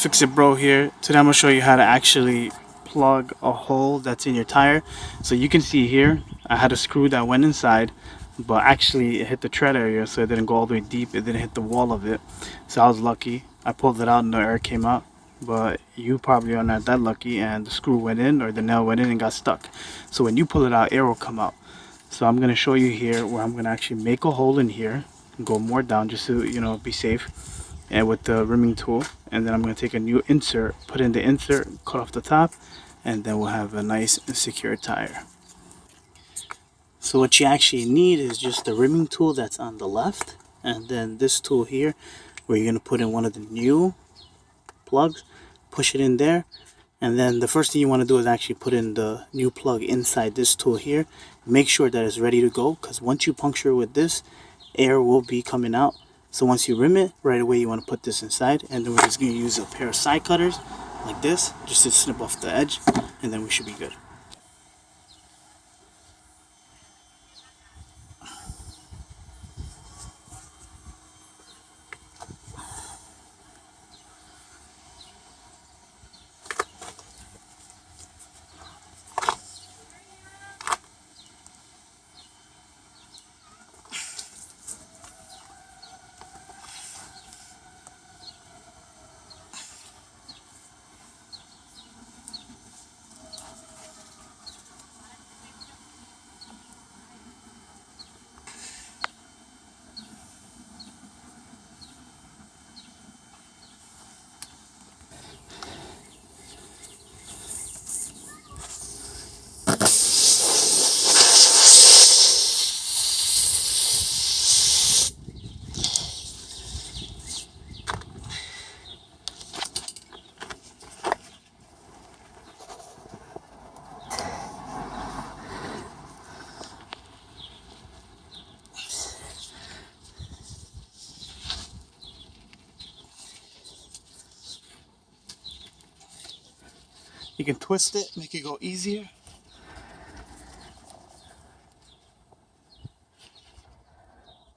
Fix It Bro here. Today I'm going to show you how to actually plug a hole that's in your tire. So you can see here I had a screw that went inside, but actually it hit the tread area, so it didn't go all the way deep. It didn't hit the wall of it, so I was lucky. I pulled it out and no air came out, but you probably are not that lucky and the screw went in or the nail went in and got stuck. So when you pull it out, air will come out. So I'm going to show you here where I'm going to actually make a hole in here and go more down just to, you know, be safe, and with the rimming tool. And then I'm going to take a new insert, put in the insert, cut off the top, and then we'll have a nice and secure tire. So what you actually need is just the rimming tool that's on the left, and then this tool here where you're going to put in one of the new plugs, push it in there, and then the first thing you want to do is actually put in the new plug inside this tool here. Make sure that it's ready to go, because once you puncture with this, air will be coming out. So once you rim it, right away you want to put this inside, and then we're just going to use a pair of side cutters like this just to snip off the edge, and then we should be good. You can twist it, make it go easier.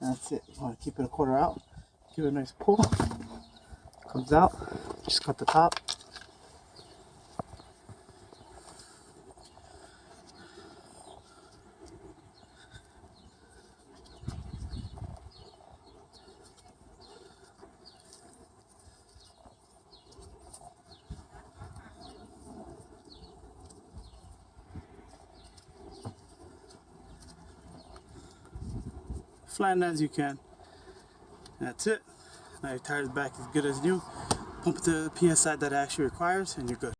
That's it. You want to keep it a quarter out. Give it a nice pull. Comes out. Just cut the top. Flatten as you can. That's it. Now your tire's back as good as new. Pump the PSI that it actually requires, and you're good.